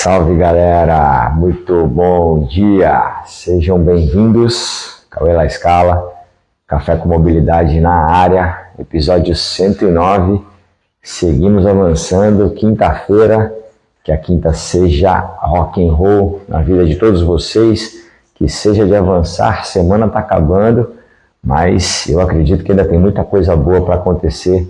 Salve galera, muito bom dia, sejam bem-vindos, Cauê La Scala, Café com Mobilidade na área, episódio 109, seguimos avançando, quinta-feira, que a quinta seja rock and roll na vida de todos vocês, que seja de avançar, semana tá acabando, mas eu acredito que ainda tem muita coisa boa para acontecer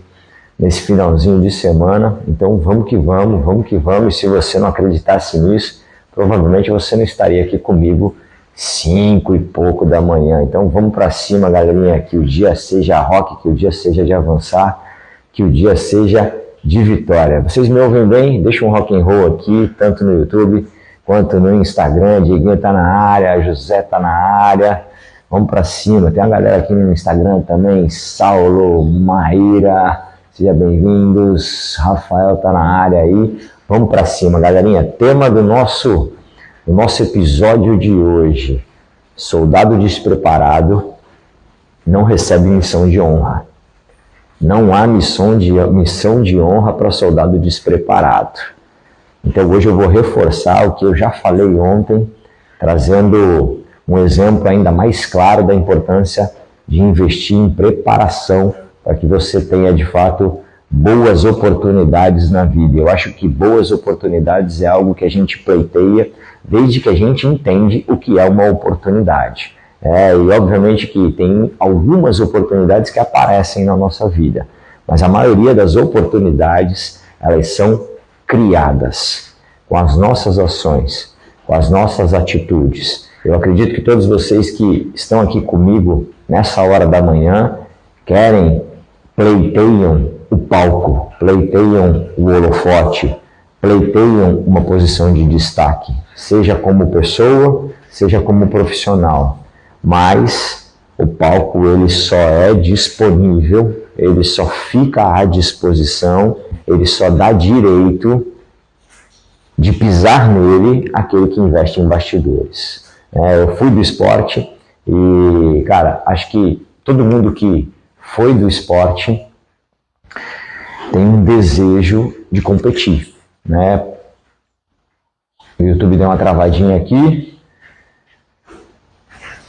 nesse finalzinho de semana, então vamos que vamos, e se você não acreditasse nisso, provavelmente você não estaria aqui comigo 5 e pouco da manhã, então vamos para cima galerinha, que o dia seja rock, que o dia seja de avançar, que o dia seja de vitória. Vocês me ouvem bem? Deixa um rock and roll aqui, tanto no YouTube quanto no Instagram, Dieguinho tá na área, José tá na área, vamos para cima, tem uma galera aqui no Instagram também, Saulo, Maíra, sejam bem-vindos, Rafael tá na área aí, vamos para cima, galerinha. Tema do nosso episódio de hoje: soldado despreparado não recebe missão de honra. Não há missão de honra para soldado despreparado. Então hoje eu vou reforçar o que eu já falei ontem, trazendo um exemplo ainda mais claro da importância de investir em preparação para que você tenha, de fato, boas oportunidades na vida. Eu acho que boas oportunidades é algo que a gente pleiteia desde que a gente entende o que é uma oportunidade. E obviamente que tem algumas oportunidades que aparecem na nossa vida, mas a maioria das oportunidades, elas são criadas com as nossas ações, com as nossas atitudes. Eu acredito que todos vocês que estão aqui comigo nessa hora da manhã pleiteiam o palco, pleiteiam o holofote, pleiteiam uma posição de destaque, seja como pessoa, seja como profissional. Mas o palco ele só é disponível, ele só fica à disposição, ele só dá direito de pisar nele aquele que investe em bastidores. Eu fui do esporte e, cara, acho que todo mundo que foi do esporte tem um desejo de competir, né? O YouTube deu uma travadinha aqui.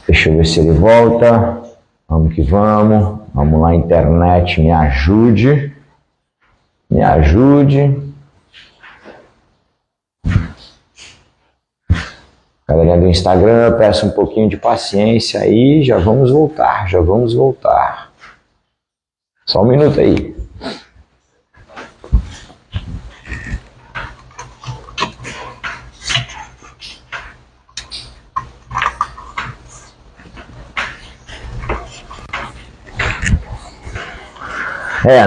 Deixa eu ver se ele volta. Vamos que vamos. Vamos lá, internet, me ajude. Me ajude. Galerinha do Instagram, eu peço um pouquinho de paciência aí. Já vamos voltar. Só um minuto aí.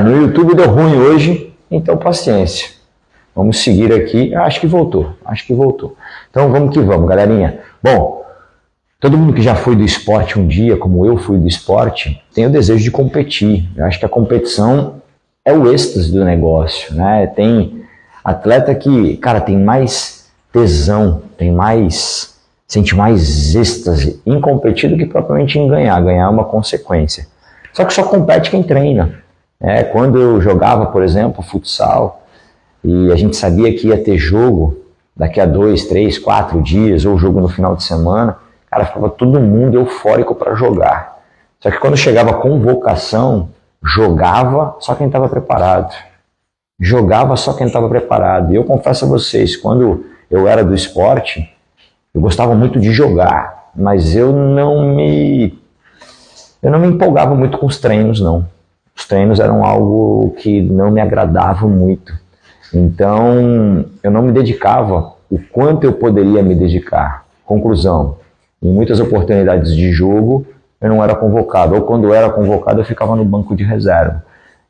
No YouTube deu ruim hoje, então paciência. Vamos seguir aqui. Acho que voltou. Então vamos que vamos, galerinha. Bom, todo mundo que já foi do esporte um dia, como eu fui do esporte, tem o desejo de competir. Eu acho que a competição é o êxtase do negócio, né? Tem atleta que, cara, tem mais tesão, sente mais êxtase em competir do que propriamente em ganhar. Ganhar é uma consequência. Só que só compete quem treina. Quando eu jogava, por exemplo, futsal, e a gente sabia que ia ter jogo daqui a 2, 3, 4 dias, ou jogo no final de semana, cara, ficava todo mundo eufórico para jogar. Só que quando chegava a convocação, jogava só quem estava preparado. E eu confesso a vocês, quando eu era do esporte, eu gostava muito de jogar, mas eu não me empolgava muito com os treinos, não. Os treinos eram algo que não me agradava muito. Então, eu não me dedicava o quanto eu poderia me dedicar. Conclusão, em muitas oportunidades de jogo, eu não era convocado. Ou quando eu era convocado, eu ficava no banco de reserva.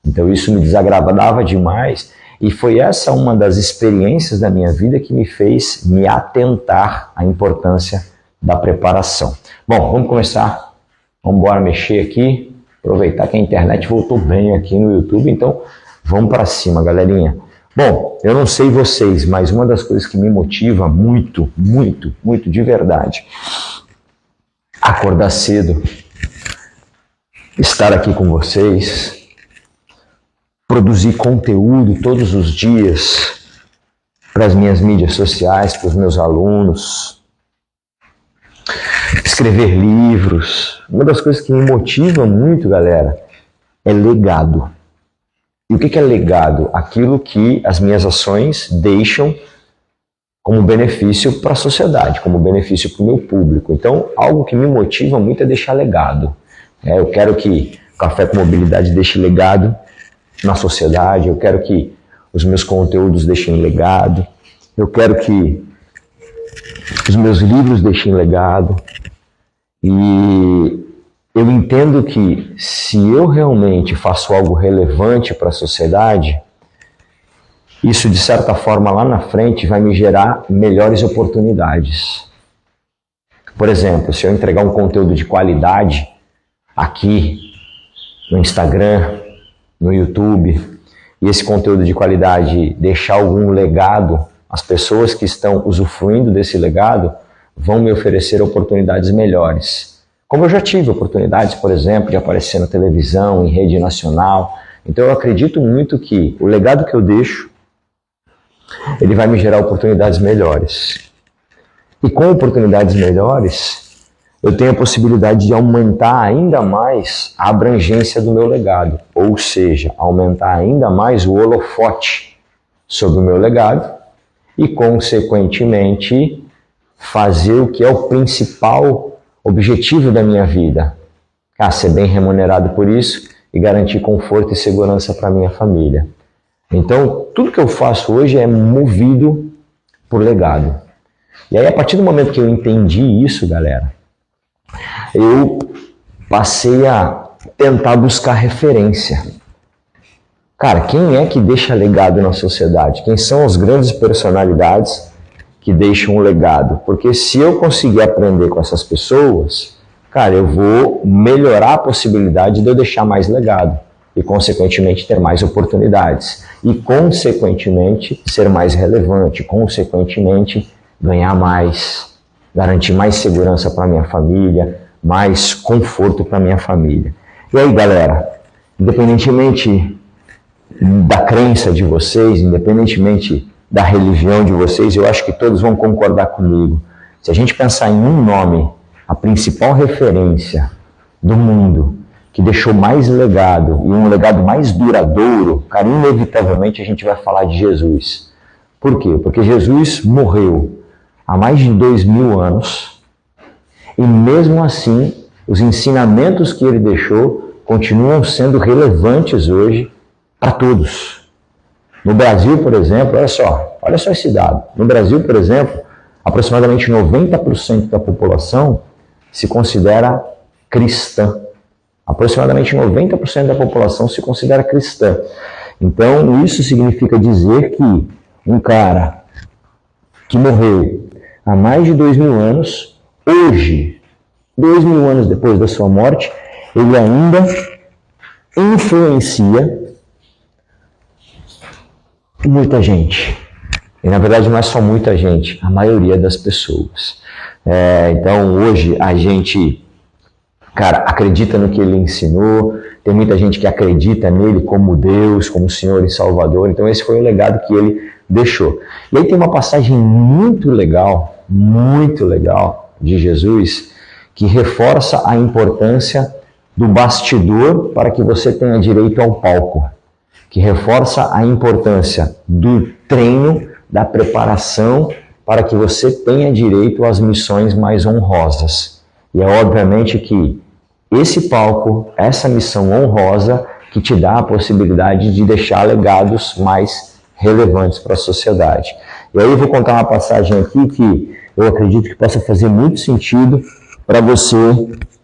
Então, isso me desagradava demais. E foi essa uma das experiências da minha vida que me fez me atentar à importância da preparação. Bom, vamos começar. Vamos embora mexer aqui. Aproveitar que a internet voltou bem aqui no YouTube, então vamos para cima, galerinha. Bom, eu não sei vocês, mas uma das coisas que me motiva muito, de verdade, acordar cedo, estar aqui com vocês, produzir conteúdo todos os dias, para as minhas mídias sociais, para os meus alunos, escrever livros. Uma das coisas que me motiva muito, galera, é legado. E o que é legado? Aquilo que as minhas ações deixam como benefício para a sociedade, como benefício para o meu público. Então, algo que me motiva muito é deixar legado. Eu quero que o Café com Mobilidade deixe legado na sociedade, eu quero que os meus conteúdos deixem legado, eu quero que os meus livros deixem legado. E eu entendo que se eu realmente faço algo relevante para a sociedade, isso, de certa forma, lá na frente vai me gerar melhores oportunidades. Por exemplo, se eu entregar um conteúdo de qualidade aqui no Instagram, no YouTube, e esse conteúdo de qualidade deixar algum legado, as pessoas que estão usufruindo desse legado vão me oferecer oportunidades melhores. Como eu já tive oportunidades, por exemplo, de aparecer na televisão, em rede nacional. Então eu acredito muito que o legado que eu deixo, ele vai me gerar oportunidades melhores. E com oportunidades melhores, eu tenho a possibilidade de aumentar ainda mais a abrangência do meu legado. Ou seja, aumentar ainda mais o holofote sobre o meu legado e, consequentemente, fazer o que é o principal objetivo da minha vida. Ser bem remunerado por isso e garantir conforto e segurança para a minha família. Então, tudo que eu faço hoje é movido por legado. E aí, a partir do momento que eu entendi isso, galera, eu passei a tentar buscar referência. Cara, quem é que deixa legado na sociedade? Quem são as grandes personalidades que deixam um legado? Porque se eu conseguir aprender com essas pessoas, cara, eu vou melhorar a possibilidade de eu deixar mais legado. E, consequentemente, ter mais oportunidades. E, consequentemente, ser mais relevante. Consequentemente, ganhar mais. Garantir mais segurança para minha família. Mais conforto para minha família. E aí, galera, independentemente da crença de vocês, independentemente da religião de vocês, eu acho que todos vão concordar comigo. Se a gente pensar em um nome, a principal referência do mundo, que deixou mais legado e um legado mais duradouro, cara, inevitavelmente a gente vai falar de Jesus. Por quê? Porque Jesus morreu há mais de 2000 anos e mesmo assim os ensinamentos que ele deixou continuam sendo relevantes hoje para todos. No Brasil, por exemplo, olha só esse dado. No Brasil, por exemplo, aproximadamente 90% da população se considera cristã. Aproximadamente 90% da população se considera cristã. Então, isso significa dizer que um cara que morreu há mais de 2000 anos, hoje, 2000 anos depois da sua morte, ele ainda influencia muita gente. E, na verdade, não é só muita gente, a maioria das pessoas. Então, hoje, a gente, cara, acredita no que ele ensinou, tem muita gente que acredita nele como Deus, como Senhor e Salvador. Então esse foi o legado que ele deixou. E aí tem uma passagem muito legal de Jesus, que reforça a importância do bastidor para que você tenha direito ao palco, que reforça a importância do treino, da preparação para que você tenha direito às missões mais honrosas. E é obviamente que esse palco, essa missão honrosa, que te dá a possibilidade de deixar legados mais relevantes para a sociedade. E aí eu vou contar uma passagem aqui que eu acredito que possa fazer muito sentido para você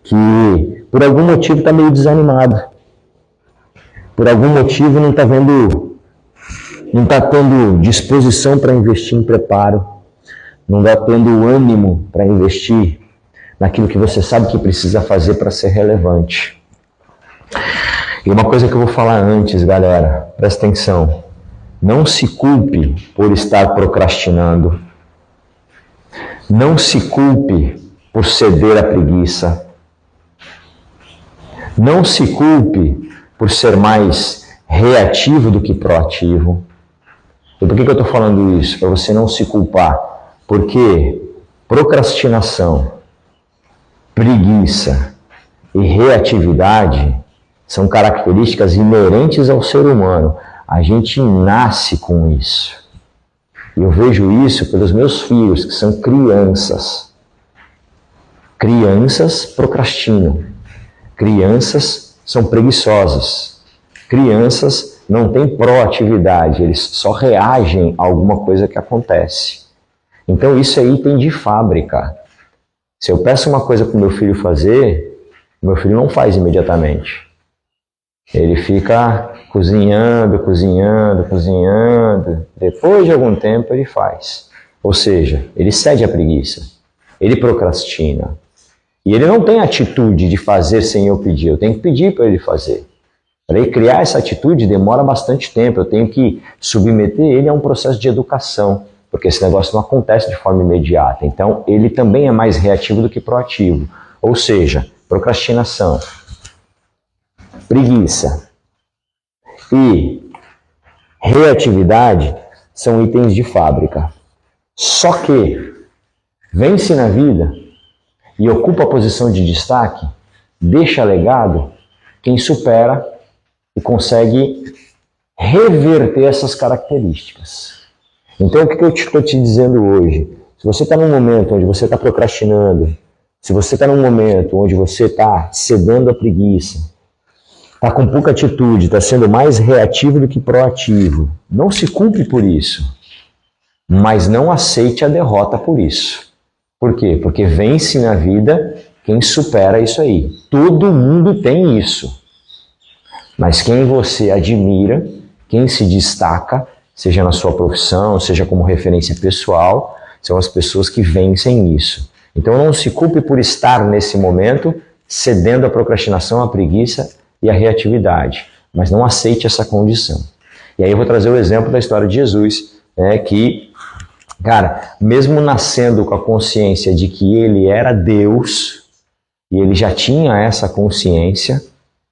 que, por algum motivo, está meio desanimado. Por algum motivo não está tendo disposição para investir em preparo, não está tendo ânimo para investir naquilo que você sabe que precisa fazer para ser relevante. E uma coisa que eu vou falar antes, galera, presta atenção. Não se culpe por estar procrastinando. Não se culpe por ceder à preguiça. Não se culpe por ser mais reativo do que proativo. E por que eu estou falando isso? Para você não se culpar. Porque procrastinação, preguiça e reatividade são características inerentes ao ser humano. A gente nasce com isso. E eu vejo isso pelos meus filhos, que são crianças. Crianças procrastinam. Crianças são preguiçosas. Crianças não têm proatividade, eles só reagem a alguma coisa que acontece. Então isso é item de fábrica. Se eu peço uma coisa para o meu filho fazer, meu filho não faz imediatamente. Ele fica cozinhando. Depois de algum tempo ele faz. Ou seja, ele cede à preguiça. Ele procrastina. E ele não tem atitude de fazer sem eu pedir. Eu tenho que pedir para ele fazer. Para ele criar essa atitude demora bastante tempo. Eu tenho que submeter ele a um processo de educação. Porque esse negócio não acontece de forma imediata. Então, ele também é mais reativo do que proativo. Ou seja, procrastinação, preguiça e reatividade são itens de fábrica. Só que vence na vida e ocupa a posição de destaque, deixa legado quem supera e consegue reverter essas características. Então, o que eu estou te dizendo hoje? Se você está num momento onde você está procrastinando, se você está num momento onde você está cedendo à preguiça, está com pouca atitude, está sendo mais reativo do que proativo, não se culpe por isso, mas não aceite a derrota por isso. Por quê? Porque vence na vida quem supera isso aí. Todo mundo tem isso. Mas quem você admira, quem se destaca, seja na sua profissão, seja como referência pessoal, são as pessoas que vencem isso. Então não se culpe por estar nesse momento cedendo à procrastinação, à preguiça e à reatividade, mas não aceite essa condição. E aí eu vou trazer o exemplo da história de Jesus, né, que, cara, mesmo nascendo com a consciência de que ele era Deus, e ele já tinha essa consciência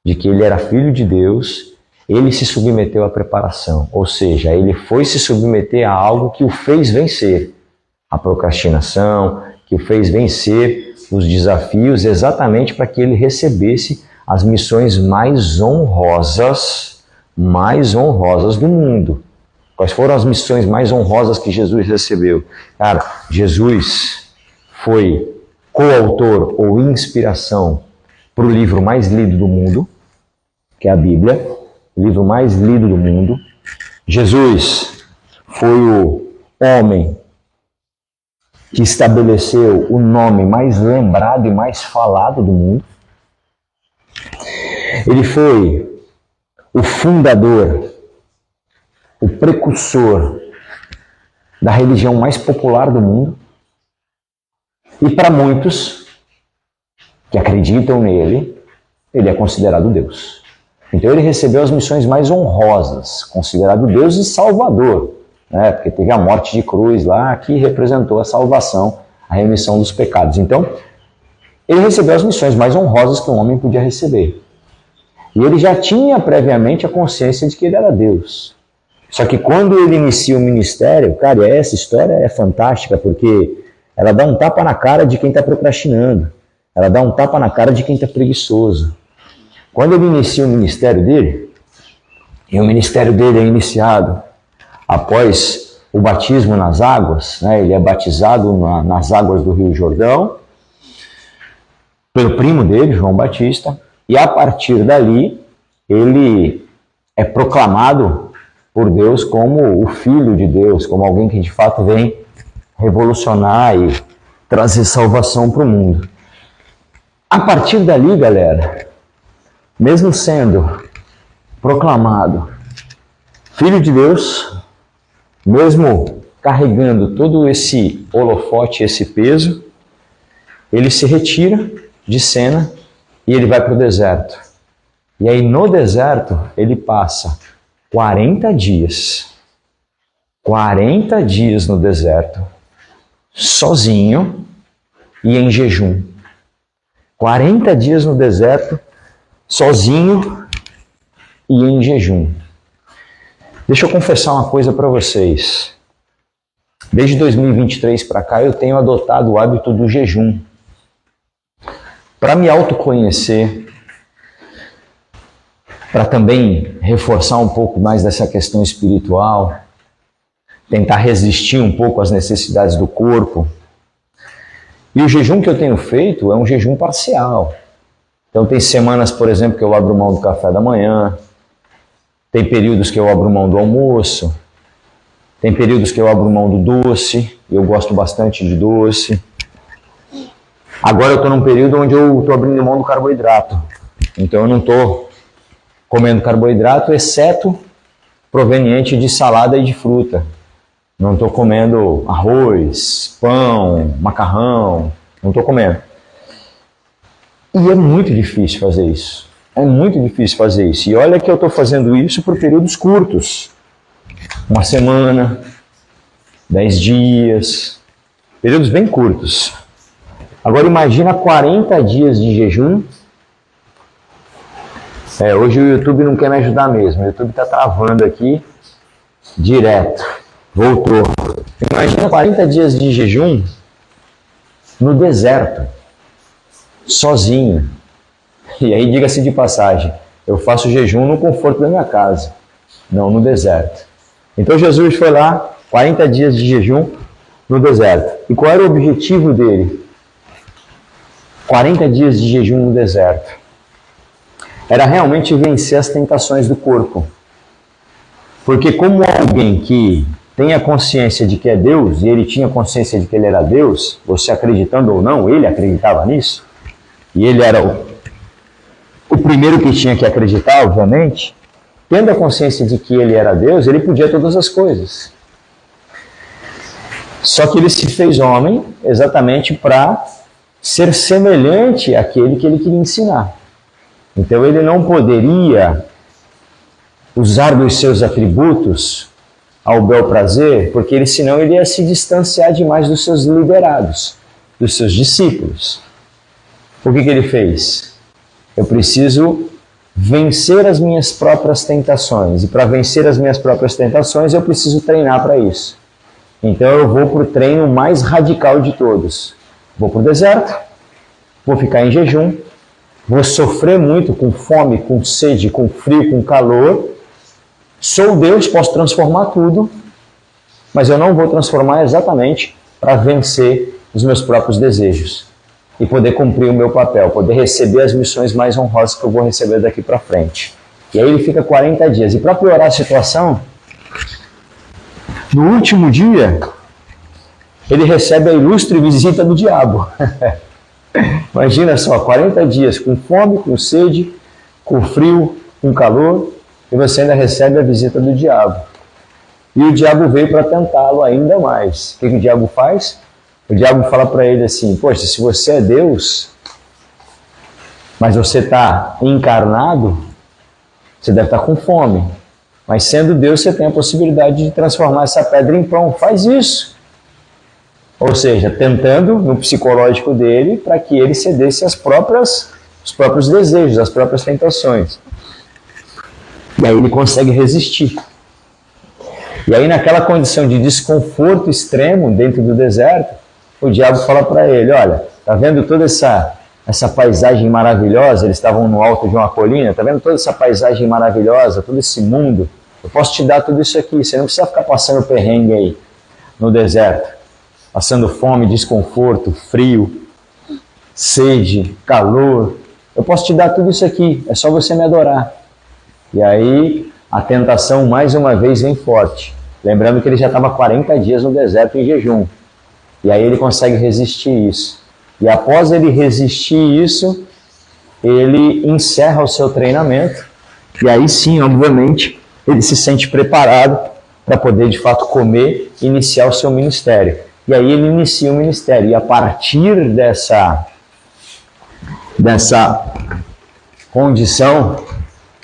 de que ele era filho de Deus, ele se submeteu à preparação, ou seja, ele foi se submeter a algo que o fez vencer a procrastinação, que o fez vencer os desafios, exatamente para que ele recebesse as missões mais honrosas do mundo. Quais foram as missões mais honrosas que Jesus recebeu? Cara, Jesus foi coautor ou inspiração para o livro mais lido do mundo, que é a Bíblia, o livro mais lido do mundo. Jesus foi o homem que estabeleceu o nome mais lembrado e mais falado do mundo. Ele foi o fundador, o precursor da religião mais popular do mundo. E para muitos que acreditam nele, ele é considerado Deus. Então ele recebeu as missões mais honrosas, considerado Deus e Salvador, né? Porque teve a morte de cruz lá que representou a salvação, a remissão dos pecados. Então, ele recebeu as missões mais honrosas que um homem podia receber. E ele já tinha previamente a consciência de que ele era Deus. Só que quando ele inicia o ministério, cara, essa história é fantástica, porque ela dá um tapa na cara de quem está procrastinando. Ela dá um tapa na cara de quem está preguiçoso. Quando ele inicia o ministério dele, e o ministério dele é iniciado após o batismo nas águas, né? Ele é batizado nas águas do Rio Jordão, pelo primo dele, João Batista, e a partir dali ele é proclamado por Deus como o Filho de Deus, como alguém que de fato vem revolucionar e trazer salvação para o mundo. A partir dali, galera, mesmo sendo proclamado Filho de Deus, mesmo carregando todo esse holofote, esse peso, ele se retira de cena e ele vai para o deserto. E aí no deserto ele passa 40 dias no deserto, sozinho e em jejum. 40 dias no deserto, sozinho e em jejum. Deixa eu confessar uma coisa para vocês. Desde 2023 para cá eu tenho adotado o hábito do jejum. Para me autoconhecer, para também reforçar um pouco mais dessa questão espiritual, tentar resistir um pouco às necessidades do corpo. E o jejum que eu tenho feito é um jejum parcial. Então tem semanas, por exemplo, que eu abro mão do café da manhã, tem períodos que eu abro mão do almoço, tem períodos que eu abro mão do doce, eu gosto bastante de doce. Agora eu estou num período onde eu estou abrindo mão do carboidrato. Então eu não estou comendo carboidrato, exceto proveniente de salada e de fruta. Não estou comendo arroz, pão, macarrão, não estou comendo. E é muito difícil fazer isso. É muito difícil fazer isso. E olha que eu estou fazendo isso por períodos curtos. Uma semana, 10 dias, períodos bem curtos. Agora imagina 40 dias de jejum. Hoje o YouTube não quer me ajudar mesmo. O YouTube está travando aqui direto. Voltou. Imagina 40 dias de jejum no deserto, sozinho. E aí, diga-se de passagem, eu faço jejum no conforto da minha casa, não no deserto. Então Jesus foi lá, 40 dias de jejum no deserto. E qual era o objetivo dele? 40 dias de jejum no deserto. Era realmente vencer as tentações do corpo. Porque como alguém que tem a consciência de que é Deus, e ele tinha consciência de que ele era Deus, você acreditando ou não, ele acreditava nisso, e ele era o primeiro que tinha que acreditar, obviamente, tendo a consciência de que ele era Deus, ele podia todas as coisas. Só que ele se fez homem exatamente para ser semelhante àquele que ele queria ensinar. Então ele não poderia usar dos seus atributos ao bel prazer, porque ele senão ele ia se distanciar demais dos seus liderados, dos seus discípulos. O que ele fez? Eu preciso vencer as minhas próprias tentações, e para vencer as minhas próprias tentações eu preciso treinar para isso. Então eu vou para o treino mais radical de todos. Vou para o deserto, vou ficar em jejum, vou sofrer muito com fome, com sede, com frio, com calor. Sou Deus, posso transformar tudo, mas eu não vou transformar exatamente para vencer os meus próprios desejos e poder cumprir o meu papel, poder receber as missões mais honrosas que eu vou receber daqui para frente. E aí ele fica 40 dias. E para piorar a situação, no último dia, ele recebe a ilustre visita do diabo. Imagina só, 40 dias com fome, com sede, com frio, com calor, e você ainda recebe a visita do diabo. E o diabo veio para tentá-lo ainda mais. O que o diabo faz? O diabo fala para ele assim, poxa, se você é Deus, mas você está encarnado, você deve estar com fome. Mas sendo Deus, você tem a possibilidade de transformar essa pedra em pão. Faz isso. Ou seja, tentando no psicológico dele para que ele cedesse os próprios desejos, as próprias tentações. E aí ele consegue resistir. E aí naquela condição de desconforto extremo dentro do deserto, o diabo fala para ele, olha, tá vendo toda essa paisagem maravilhosa? Eles estavam no alto de uma colina, tá vendo toda essa paisagem maravilhosa, todo esse mundo? Eu posso te dar tudo isso aqui, você não precisa ficar passando perrengue aí no deserto, passando fome, desconforto, frio, sede, calor. Eu posso te dar tudo isso aqui, é só você me adorar. E aí a tentação mais uma vez vem forte. Lembrando que ele já estava 40 dias no deserto em jejum. E aí ele consegue resistir isso. E após ele resistir isso, ele encerra o seu treinamento. E aí sim, obviamente, ele se sente preparado para poder de fato comer e iniciar o seu ministério. E aí ele inicia o ministério. E a partir dessa condição,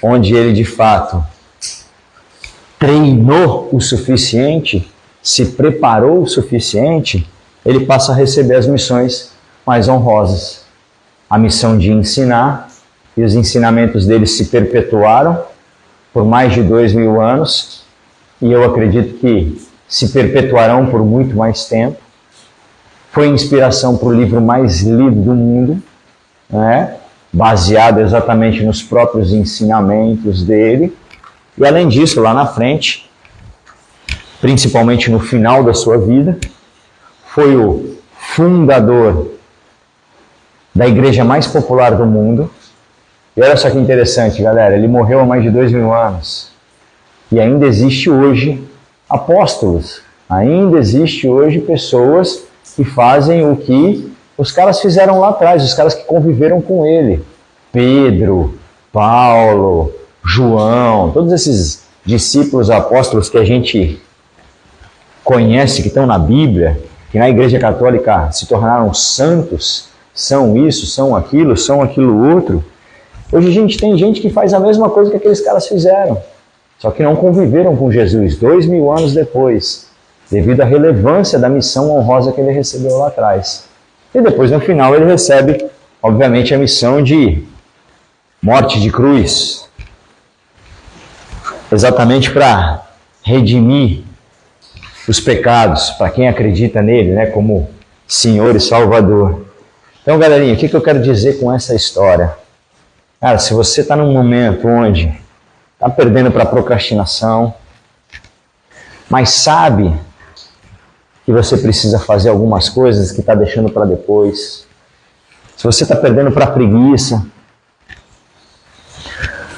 onde ele de fato treinou o suficiente, se preparou o suficiente, ele passa a receber as missões mais honrosas. A missão de ensinar, e os ensinamentos dele se perpetuaram por mais de 2000 anos, e eu acredito que se perpetuarão por muito mais tempo. Foi inspiração para o livro mais lido do mundo, né? Baseado exatamente nos próprios ensinamentos dele. E além disso, lá na frente, principalmente no final da sua vida, foi o fundador da igreja mais popular do mundo. E olha só que interessante, galera, ele morreu há mais de 2000 anos. E ainda existe hoje apóstolos, ainda existe hoje pessoas que fazem o que os caras fizeram lá atrás, os caras que conviveram com ele. Pedro, Paulo, João, todos esses discípulos apóstolos que a gente conhece, que estão na Bíblia, que na Igreja Católica se tornaram santos, são isso, são aquilo outro. Hoje a gente tem gente que faz a mesma coisa que aqueles caras fizeram, só que não conviveram com Jesus 2000 anos depois, devido à relevância da missão honrosa que ele recebeu lá atrás. E depois, no final, ele recebe, obviamente, a missão de morte de cruz, exatamente para redimir os pecados, para quem acredita nele, né, como Senhor e Salvador. Então, galerinha, o que eu quero dizer com essa história? Cara, se você está num momento onde está perdendo para procrastinação, mas sabe que você precisa fazer algumas coisas que está deixando para depois, se você está perdendo para preguiça,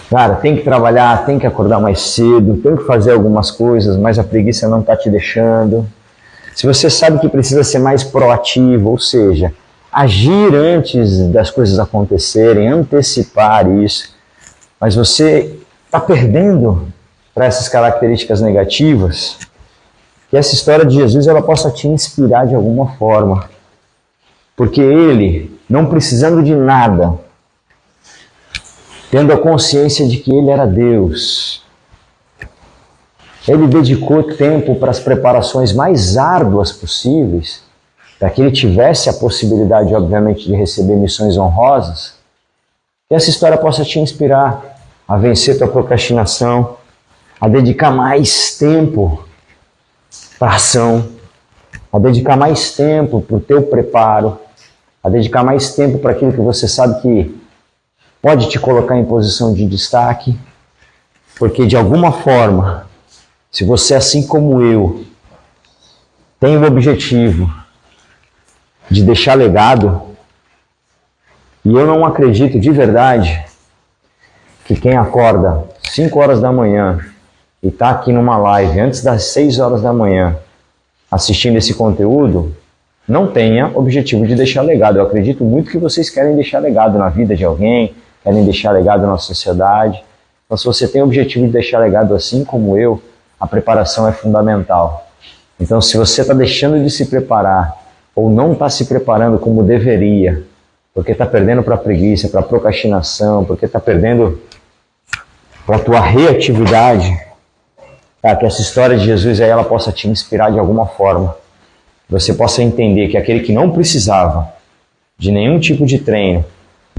cara, tem que trabalhar, tem que acordar mais cedo, tem que fazer algumas coisas, mas a preguiça não está te deixando. Se você sabe que precisa ser mais proativo, ou seja, agir antes das coisas acontecerem, antecipar isso, mas você está perdendo para essas características negativas, que essa história de Jesus ela possa te inspirar de alguma forma. Porque ele, não precisando de nada, tendo a consciência de que ele era Deus, ele dedicou tempo para as preparações mais árduas possíveis, para que ele tivesse a possibilidade, obviamente, de receber missões honrosas. Que essa história possa te inspirar a vencer tua procrastinação, a dedicar mais tempo para a ação, a dedicar mais tempo para o teu preparo, a dedicar mais tempo para aquilo que você sabe que pode te colocar em posição de destaque, porque de alguma forma, se você, assim como eu, tem o objetivo de deixar legado, e eu não acredito de verdade que quem acorda 5 horas da manhã e está aqui numa live antes das 6 horas da manhã assistindo esse conteúdo, não tenha objetivo de deixar legado. Eu acredito muito que vocês querem deixar legado na vida de alguém, querem deixar legado na sociedade. Então, se você tem o objetivo de deixar legado assim como eu, a preparação é fundamental. Então, se você está deixando de se preparar ou não está se preparando como deveria, porque está perdendo para a preguiça, para a procrastinação, porque está perdendo para a tua reatividade, que essa história de Jesus aí ela possa te inspirar de alguma forma. Você possa entender que aquele que não precisava de nenhum tipo de treino,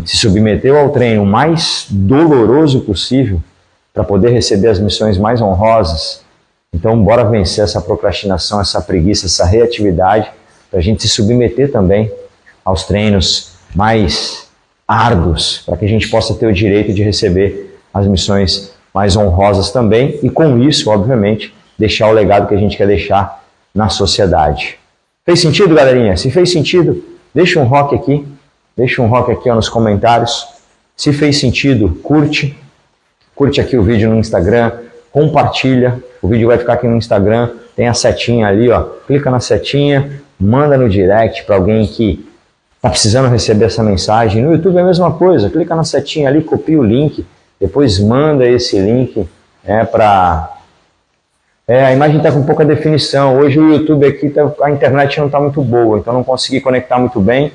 se submeteu ao treino mais doloroso possível para poder receber as missões mais honrosas. Então, bora vencer essa procrastinação, essa preguiça, essa reatividade, para a gente se submeter também aos treinos mais árduos, para que a gente possa ter o direito de receber as missões mais honrosas também, e com isso, obviamente, deixar o legado que a gente quer deixar na sociedade. Fez sentido, galerinha? Se fez sentido, deixa um rock aqui ó, nos comentários. Se fez sentido, curte aqui o vídeo no Instagram, compartilha, o vídeo vai ficar aqui no Instagram, tem a setinha ali, ó, clica na setinha, manda no direct para alguém que está precisando receber essa mensagem. No YouTube é a mesma coisa, clica na setinha ali, copia o link, depois manda esse link para... a imagem está com pouca definição. Hoje o YouTube aqui, a internet não está muito boa, então não consegui conectar muito bem.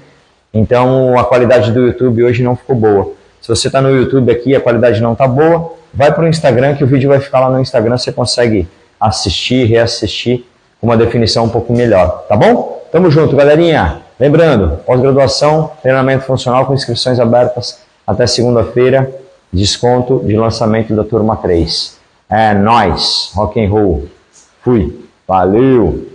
Então a qualidade do YouTube hoje não ficou boa. Se você está no YouTube aqui e a qualidade não está boa, vai para o Instagram que o vídeo vai ficar lá no Instagram. Você consegue assistir, reassistir com uma definição um pouco melhor, tá bom? Tamo junto, galerinha. Lembrando, pós-graduação, treinamento funcional com inscrições abertas até segunda-feira, desconto de lançamento da turma 3. É nóis, rock and roll. Fui, valeu!